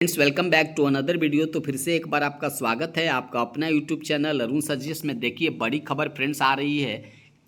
Friends welcome back to another video. तो फिर से एक बार आपका स्वागत है आपका अपना यूट्यूब चैनल अरुण सजेस्ट में। देखिए बड़ी खबर फ्रेंड्स आ रही है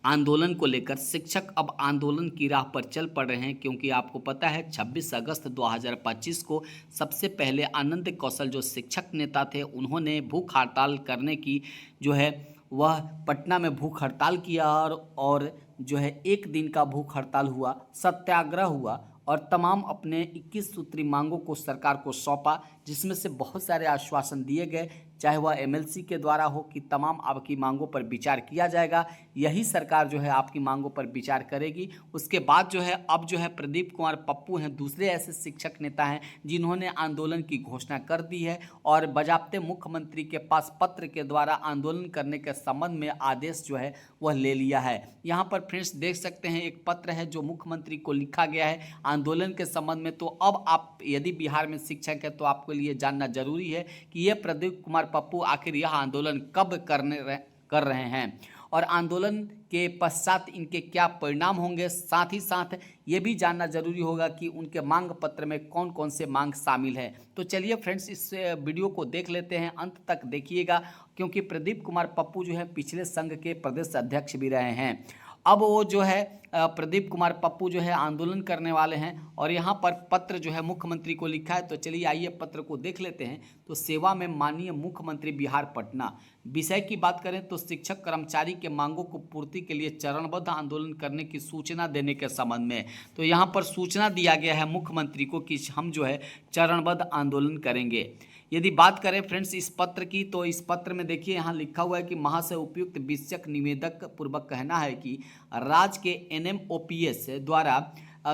आंदोलन को लेकर। शिक्षक अब आंदोलन की राह पर चल पड़ रहे हैं, क्योंकि आपको पता है 26 अगस्त 2025 को सबसे पहले आनंद कौशल जो शिक्षक नेता थे उन्होंने भूख हड़ताल करने की जो है वह पटना में भूख हड़ताल किया और जो है एक दिन का भूख हड़ताल हुआ, सत्याग्रह हुआ और तमाम अपने 21 सूत्री मांगों को सरकार को सौंपा, जिसमें से बहुत सारे आश्वासन दिए गए, चाहे वह एमएलसी के द्वारा हो कि तमाम आपकी मांगों पर विचार किया जाएगा। यही सरकार जो है आपकी मांगों पर विचार करेगी। उसके बाद जो है अब जो है प्रदीप कुमार पप्पू हैं, दूसरे ऐसे शिक्षक नेता हैं जिन्होंने आंदोलन की घोषणा कर दी है और बजाबते मुख्यमंत्री के पास पत्र के द्वारा आंदोलन करने के संबंध में आदेश जो है वह ले लिया है। यहाँ पर फ्रेंड्स देख सकते हैं एक पत्र है जो मुख्यमंत्री को लिखा गया है आंदोलन के संबंध में। तो अब आप यदि बिहार में शिक्षक है तो आपके लिए जानना जरूरी है कि ये प्रदीप कुमार पप्पू आखिर यह आंदोलन कब कर रहे हैं और आंदोलन के पश्चात इनके क्या परिणाम होंगे। साथ ही साथ ये भी जानना जरूरी होगा कि उनके मांग पत्र में कौन कौन से मांग शामिल है। तो चलिए फ्रेंड्स इस वीडियो को देख लेते हैं, अंत तक देखिएगा, क्योंकि प्रदीप कुमार पप्पू जो है पिछले संघ के प्रदेश अध्यक्ष भी रहे हैं। अब वो जो है प्रदीप कुमार पप्पू जो है आंदोलन करने वाले हैं और यहाँ पर पत्र जो है मुख्यमंत्री को लिखा है। तो चलिए आइए पत्र को देख लेते हैं। तो सेवा में माननीय मुख्यमंत्री बिहार पटना, विषय की बात करें तो शिक्षक कर्मचारी के मांगों को पूर्ति के लिए चरणबद्ध आंदोलन करने की सूचना देने के संबंध में। तो यहाँ पर सूचना दिया गया है मुख्यमंत्री को कि हम जो है चरणबद्ध आंदोलन करेंगे। यदि बात करें फ्रेंड्स इस पत्र की, तो इस पत्र में देखिए यहाँ लिखा हुआ है कि महाशय उपयुक्त विषयक निवेदक पूर्वक कहना है कि राज्य के एनएमओपीएस द्वारा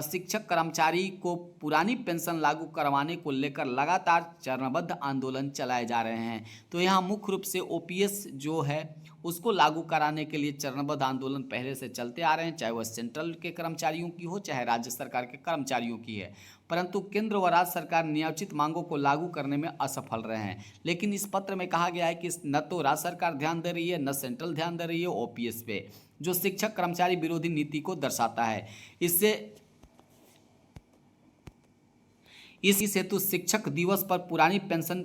शिक्षक कर्मचारी को पुरानी पेंशन लागू करवाने को लेकर लगातार चरणबद्ध आंदोलन चलाए जा रहे हैं। तो यहाँ मुख्य रूप से ओपीएस जो है उसको लागू कराने के लिए चरणबद्ध आंदोलन पहले से चलते आ रहे हैं, चाहे वह सेंट्रल के कर्मचारियों की हो चाहे राज्य सरकार के कर्मचारियों की है। परंतु केंद्र व राज्य सरकार नियोजित मांगों को लागू करने में असफल रहे हैं। लेकिन इस पत्र में कहा गया है कि न तो राज्य सरकार ध्यान दे रही है न सेंट्रल ध्यान दे रही है ओपीएस पे, जो शिक्षक कर्मचारी विरोधी नीति को दर्शाता है। इस हेतु शिक्षक दिवस पर पुरानी पेंशन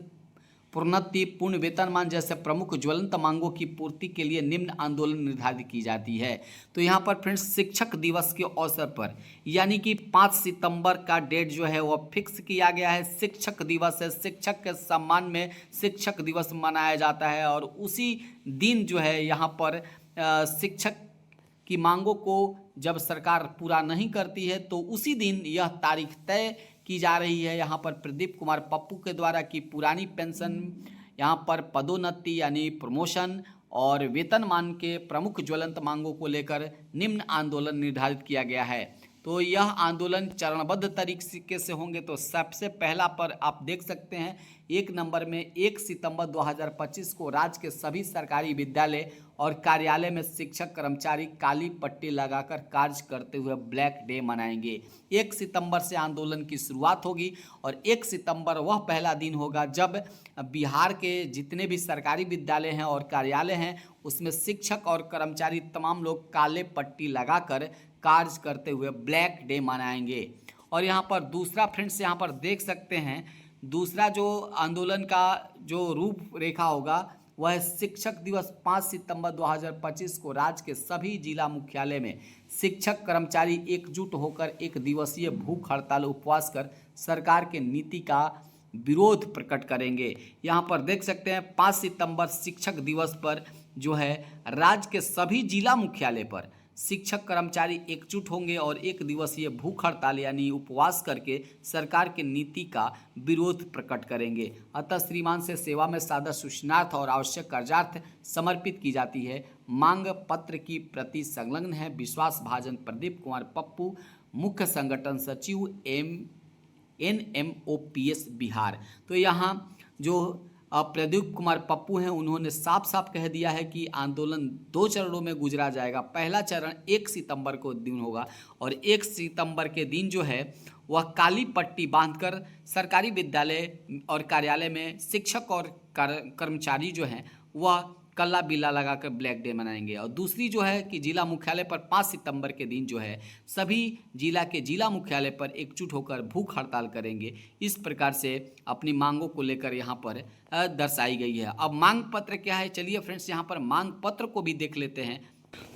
प्रोन्नति, पूर्ण वेतनमान जैसे प्रमुख ज्वलंत मांगों की पूर्ति के लिए निम्न आंदोलन निर्धारित की जाती है। तो यहाँ पर फ्रेंड्स शिक्षक दिवस के अवसर पर यानी कि 5 सितंबर का डेट जो है वह फिक्स किया गया है। शिक्षक दिवस है, शिक्षक के सम्मान में शिक्षक दिवस मनाया जाता है और उसी दिन जो है यहाँ पर शिक्षक की मांगों को जब सरकार पूरा नहीं करती है तो उसी दिन यह तारीख तय की जा रही है यहाँ पर प्रदीप कुमार पप्पू के द्वारा कि पुरानी पेंशन, यहाँ पर पदोन्नति यानी प्रमोशन और वेतनमान के प्रमुख ज्वलंत मांगों को लेकर निम्न आंदोलन निर्धारित किया गया है। तो यह आंदोलन चरणबद्ध तरीके से होंगे। तो सबसे पहला पर आप देख सकते हैं 1 नंबर में 1 सितंबर 2025 को राज्य के सभी सरकारी विद्यालय और कार्यालय में शिक्षक कर्मचारी काली पट्टी लगाकर कार्य करते हुए ब्लैक डे मनाएंगे। 1 सितंबर से आंदोलन की शुरुआत होगी और 1 सितंबर वह पहला दिन होगा जब बिहार के जितने भी सरकारी विद्यालय हैं और कार्यालय हैं उसमें शिक्षक और कर्मचारी तमाम लोग काले पट्टी लगाकर कार्य करते हुए ब्लैक डे मनाएंगे। और यहाँ पर दूसरा फ्रेंड्स यहाँ पर देख सकते हैं दूसरा जो आंदोलन का जो रूपरेखा होगा वह शिक्षक दिवस 5 सितंबर 2025 को राज्य के सभी जिला मुख्यालय में शिक्षक कर्मचारी एकजुट होकर एक दिवसीय भूख हड़ताल उपवास कर सरकार के नीति का विरोध प्रकट करेंगे। यहाँ पर देख सकते हैं 5 सितंबर शिक्षक दिवस पर जो है राज्य के सभी जिला मुख्यालय पर शिक्षक कर्मचारी एकजुट होंगे और एक दिवसीय भूख हड़ताल यानी उपवास करके सरकार के नीति का विरोध प्रकट करेंगे। अतः श्रीमान से सेवा में सादा सूचनार्थ और आवश्यक कार्यार्थ समर्पित की जाती है। मांग पत्र की प्रति संलग्न है विश्वास भाजन प्रदीप कुमार पप्पू, मुख्य संगठन सचिव एनएमओपीएस बिहार। तो यहाँ जो प्रदीप कुमार पप्पू हैं उन्होंने साफ साफ कह दिया है कि आंदोलन 2 चरणों में गुजरा जाएगा। पहला चरण 1 सितंबर को दिन होगा और 1 सितंबर के दिन जो है वह काली पट्टी बांधकर सरकारी विद्यालय और कार्यालय में शिक्षक और कर्मचारी जो हैं वह कल्ला बिल्ला लगाकर ब्लैक डे मनाएंगे। और दूसरी जो है कि जिला मुख्यालय पर 5 सितंबर के दिन जो है सभी जिला के जिला मुख्यालय पर एकजुट होकर भूख हड़ताल करेंगे। इस प्रकार से अपनी मांगों को लेकर यहाँ पर दर्शाई गई है। अब मांग पत्र क्या है, चलिए फ्रेंड्स यहाँ पर मांग पत्र को भी देख लेते हैं।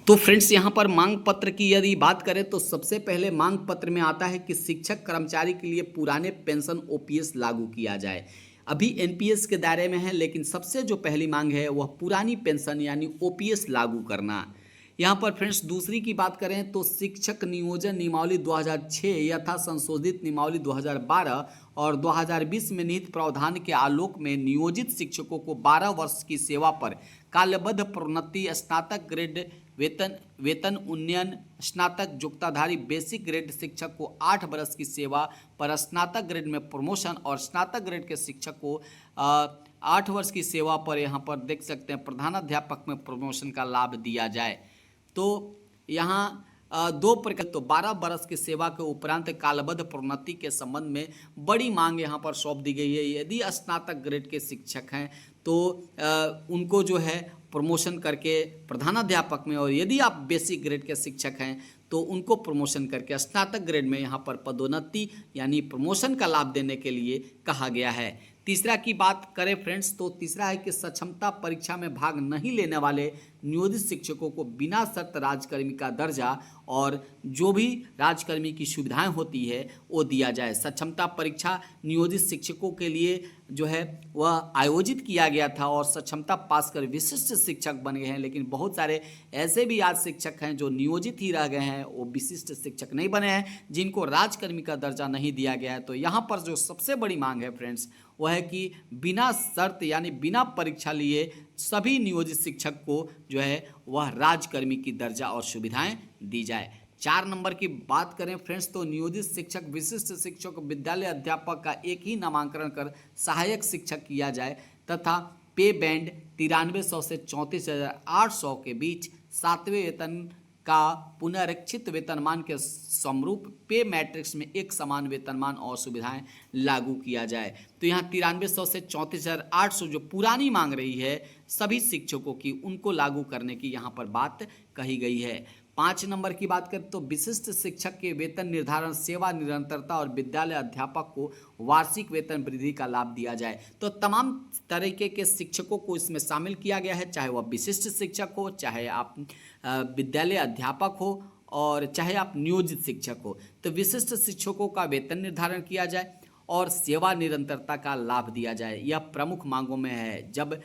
तो फ्रेंड्स यहाँ पर मांग पत्र की यदि बात करें तो सबसे पहले मांग पत्र में आता है कि शिक्षक कर्मचारी के लिए पुराने पेंशन ओपीएस लागू किया जाए। अभी एनपीएस के दायरे में है, लेकिन सबसे जो पहली मांग है वह पुरानी पेंशन यानी ओपीएस लागू करना। यहाँ पर फ्रेंड्स दूसरी की बात करें तो शिक्षक नियोजन नियमावली 2006 यथा संशोधित नियमावली 2012 और 2020 में निहित प्रावधान के आलोक में नियोजित शिक्षकों को 12 वर्ष की सेवा पर कालबद्ध प्रोन्नति, स्नातक ग्रेड वेतन उन्नयन, स्नातक योग्यताधारी बेसिक ग्रेड शिक्षक को 8 वर्ष की सेवा पर स्नातक ग्रेड में प्रमोशन और स्नातक ग्रेड के शिक्षक को 8 वर्ष की सेवा पर यहाँ पर देख सकते हैं प्रधानाध्यापक में प्रमोशन का लाभ दिया जाए। तो यहाँ दो प्रकार, तो 12 वर्ष की सेवा के उपरांत कालबद्ध प्रोन्नति के संबंध में बड़ी मांग यहाँ पर सौंप दी गई है। यदि स्नातक ग्रेड के शिक्षक हैं तो उनको जो है प्रमोशन करके प्रधानाध्यापक में, और यदि आप बेसिक ग्रेड के शिक्षक हैं तो उनको प्रमोशन करके स्नातक ग्रेड में यहाँ पर पदोन्नति यानी प्रमोशन का लाभ देने के लिए कहा गया है। तीसरा की बात करें फ्रेंड्स तो तीसरा है कि सक्षमता परीक्षा में भाग नहीं लेने वाले नियोजित शिक्षकों को बिना शर्त राजकर्मी का दर्जा और जो भी राजकर्मी की सुविधाएं होती है वो दिया जाए। सक्षमता परीक्षा नियोजित शिक्षकों के लिए जो है वह आयोजित किया गया था और सक्षमता पास कर विशिष्ट शिक्षक बन गए हैं, लेकिन बहुत सारे ऐसे भी आज शिक्षक हैं जो नियोजित ही रह गए हैं, वो विशिष्ट शिक्षक नहीं बने हैं, जिनको राजकर्मी का दर्जा नहीं दिया गया है। तो यहाँ पर जो सबसे बड़ी मांग है फ्रेंड्स वह है कि बिना शर्त यानी बिना परीक्षा लिए सभी नियोजित शिक्षक को जो है वह राजकर्मी की दर्जा और सुविधाएं दी जाए। 4 नंबर की बात करें फ्रेंड्स तो नियोजित शिक्षक विशिष्ट शिक्षक विद्यालय अध्यापक का एक ही नामांकन कर सहायक शिक्षक किया जाए तथा पे बैंड 9300 से 34,800 के बीच 7वें वेतन का पुनरीक्षित वेतनमान के समरूप पे मैट्रिक्स में एक समान वेतनमान और सुविधाएं लागू किया जाए। तो यहाँ 9300 से 34,800 जो पुरानी मांग रही है सभी शिक्षकों की, उनको लागू करने की यहाँ पर बात कही गई है। 5 नंबर की बात करें तो विशिष्ट शिक्षक के वेतन निर्धारण, सेवा निरंतरता और विद्यालय अध्यापक को वार्षिक वेतन वृद्धि का लाभ दिया जाए। तो तमाम तरीके के शिक्षकों को इसमें शामिल किया गया है, चाहे वह विशिष्ट शिक्षक हो, चाहे आप विद्यालय अध्यापक हो और चाहे आप नियोजित शिक्षक हो। तो विशिष्ट शिक्षकों का वेतन निर्धारण किया जाए और सेवा निरंतरता का लाभ दिया जाए। यह प्रमुख मांगों में है। जब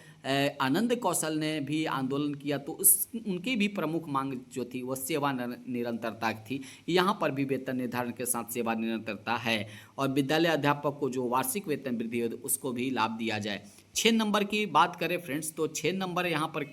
आनंद कौशल ने भी आंदोलन किया तो उनकी भी प्रमुख मांग जो थी वह सेवा निरंतरता थी। यहाँ पर भी वेतन निर्धारण के साथ सेवा निरंतरता है और विद्यालय अध्यापक को जो वार्षिक वेतन वृद्धि है उसको भी लाभ दिया जाए। 6 नंबर की बात करें फ्रेंड्स तो 6 नंबर यहाँ पर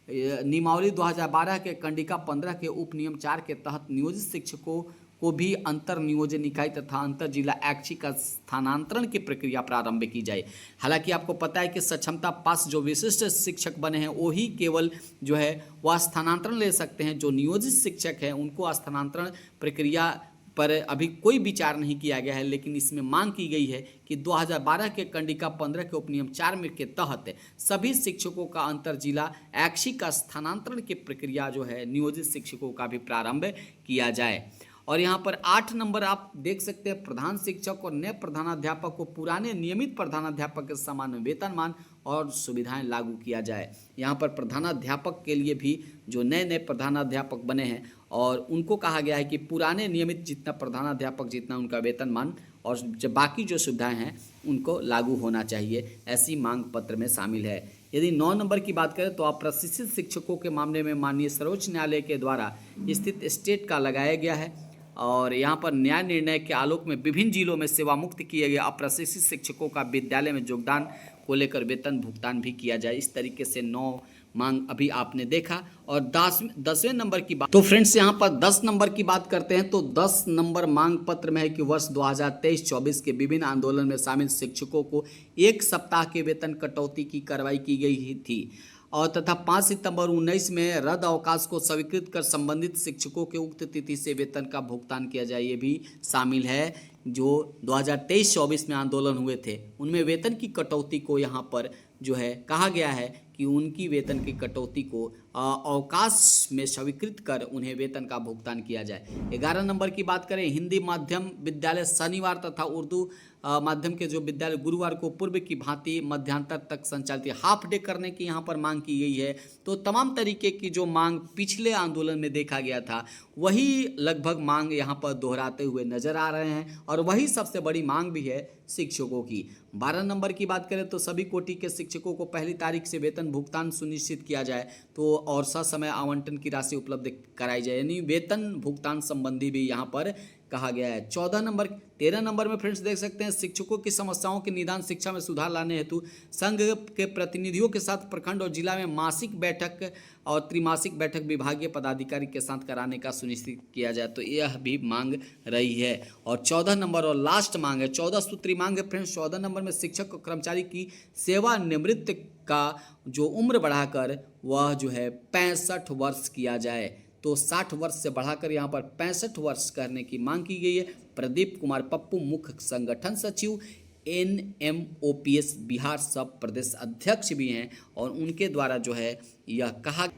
नियमावली 2012 के कंडिका 15 के उप नियम 4 के तहत नियोजित शिक्षकों को भी अंतर नियोजन इकाई तथा अंतर जिला ऐच्छिक का स्थानांतरण की प्रक्रिया प्रारंभ की जाए। हालांकि आपको पता है कि सक्षमता पास जो विशिष्ट शिक्षक बने हैं वो ही केवल जो है वह स्थानांतरण ले सकते हैं। जो नियोजित शिक्षक हैं उनको स्थानांतरण प्रक्रिया पर अभी कोई विचार नहीं किया गया है, लेकिन इसमें मांग की गई है कि 2012 के कंडिका 15 के उपनियम 4 में के तहत सभी शिक्षकों का अंतर जिला ऐच्छिक का स्थानांतरण की प्रक्रिया जो है नियोजित शिक्षकों का भी प्रारंभ किया जाए। और यहाँ पर 8 नंबर आप देख सकते हैं प्रधान शिक्षक और नए प्रधानाध्यापक को पुराने नियमित प्रधानाध्यापक के समान वेतनमान और सुविधाएं लागू किया जाए। यहाँ पर प्रधानाध्यापक के लिए भी जो नए नए प्रधानाध्यापक बने हैं और उनको कहा गया है कि पुराने नियमित जितना प्रधानाध्यापक जितना उनका वेतनमान और जो बाकी जो सुविधाएं हैं उनको लागू होना चाहिए, ऐसी मांग पत्र में शामिल है। यदि 9 नंबर की बात करें तो अप्रशिक्षित शिक्षकों के मामले में माननीय सर्वोच्च न्यायालय के द्वारा स्थित स्टेट का लगाया गया है और यहाँ पर न्याय निर्णय के आलोक में विभिन्न जिलों में सेवा मुक्त किए गए अप्रशिक्षित शिक्षकों का विद्यालय में योगदान को लेकर वेतन भुगतान भी किया जाए। इस तरीके से 9 मांग अभी आपने देखा। और 10वें नंबर की बात तो फ्रेंड्स यहाँ पर 10 नंबर की बात करते हैं तो 10 नंबर मांग पत्र में है कि वर्ष 2023-24 के विभिन्न आंदोलन में शामिल शिक्षकों को 1 सप्ताह के वेतन कटौती की कार्रवाई की गई थी और तथा 5 सितंबर 19 में रद्द अवकाश को स्वीकृत कर संबंधित शिक्षकों के उक्त तिथि से वेतन का भुगतान किया जाए। ये भी शामिल है। जो 2023-24 में आंदोलन हुए थे उनमें वेतन की कटौती को यहाँ पर जो है कहा गया है कि कि उनकी वेतन की कटौती को अवकाश में स्वीकृत कर उन्हें वेतन का भुगतान किया जाए। 11 नंबर की बात करें, हिंदी माध्यम विद्यालय शनिवार तथा उर्दू माध्यम के जो विद्यालय गुरुवार को पूर्व की भांति मध्यांतर तक संचालित हाफ डे करने की यहाँ पर मांग की गई है। तो तमाम तरीके की जो मांग पिछले आंदोलन में देखा गया था वही लगभग मांग यहाँ पर दोहराते हुए नजर आ रहे हैं और वही सबसे बड़ी मांग भी है शिक्षकों की। 12 नंबर की बात करें तो सभी कोटि के शिक्षकों को पहली तारीख से वेतन भुगतान सुनिश्चित किया जाए तो और ससमय आवंटन की राशि उपलब्ध कराई जाए, यानी वेतन भुगतान संबंधी भी यहाँ पर कहा गया है। 13 नंबर में फ्रेंड्स देख सकते हैं, शिक्षकों की समस्याओं के निदान शिक्षा में सुधार लाने हेतु संघ के प्रतिनिधियों के साथ प्रखंड और जिला में मासिक बैठक और त्रिमासिक बैठक विभागीय पदाधिकारी के साथ कराने का सुनिश्चित किया जाए, तो यह भी मांग रही है। और 14 नंबर और लास्ट मांग है, 14 सूत्री मांग है फ्रेंड्स। 14 नंबर में शिक्षक और कर्मचारी की सेवानिवृत्ति का जो उम्र बढ़ाकर वह जो है 65 वर्ष किया जाए, तो 60 वर्ष से बढ़ाकर यहाँ पर 65 वर्ष करने की मांग की गई है। प्रदीप कुमार पप्पू मुख्य संगठन सचिव NMOPS बिहार सब प्रदेश अध्यक्ष भी हैं और उनके द्वारा जो है यह कहा।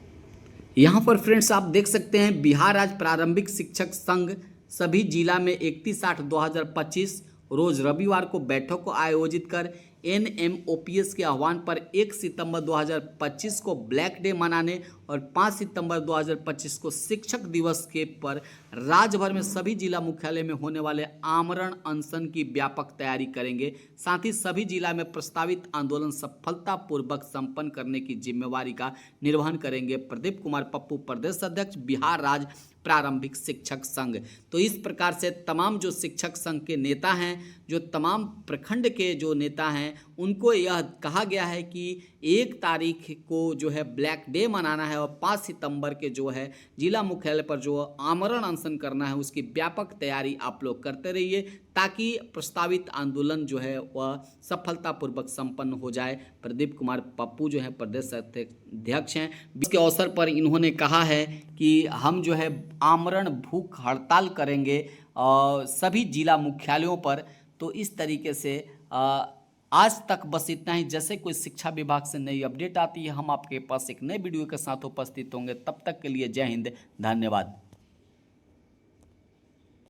यहाँ पर फ्रेंड्स आप देख सकते हैं, बिहार राज्य प्रारंभिक शिक्षक संघ सभी जिला में 31/8/2025 रोज रविवार को बैठक को आयोजित कर NMOPS के आह्वान पर 1 सितंबर 2025 को ब्लैक डे मनाने और 5 सितंबर 2025 को शिक्षक दिवस के पर राज्य भर में सभी जिला मुख्यालय में होने वाले आमरण अनशन की व्यापक तैयारी करेंगे। साथ ही सभी जिला में प्रस्तावित आंदोलन सफलतापूर्वक संपन्न करने की जिम्मेवारी का निर्वहन करेंगे। प्रदीप कुमार पप्पू प्रदेश अध्यक्ष बिहार राज्य प्रारंभिक शिक्षक संघ। तो इस प्रकार से तमाम जो शिक्षक संघ के नेता हैं, जो तमाम प्रखंड के जो नेता हैं, उनको यह कहा गया है कि 1 तारीख को जो है ब्लैक डे मनाना है और 5 सितंबर के जो है जिला मुख्यालय पर जो आमरण अनशन करना है उसकी व्यापक तैयारी आप लोग करते रहिए ताकि प्रस्तावित आंदोलन जो है वह सफलतापूर्वक संपन्न हो जाए। प्रदीप कुमार पप्पू जो है प्रदेश अध्यक्ष हैं। इसके अवसर पर इन्होंने कहा है कि हम जो है आमरण भूख हड़ताल करेंगे सभी जिला मुख्यालयों पर। तो इस तरीके से आज तक बस इतना ही। जैसे कोई शिक्षा विभाग से नई अपडेट आती है हम आपके पास एक नए वीडियो के साथ उपस्थित होंगे। तब तक के लिए जय हिंद, धन्यवाद।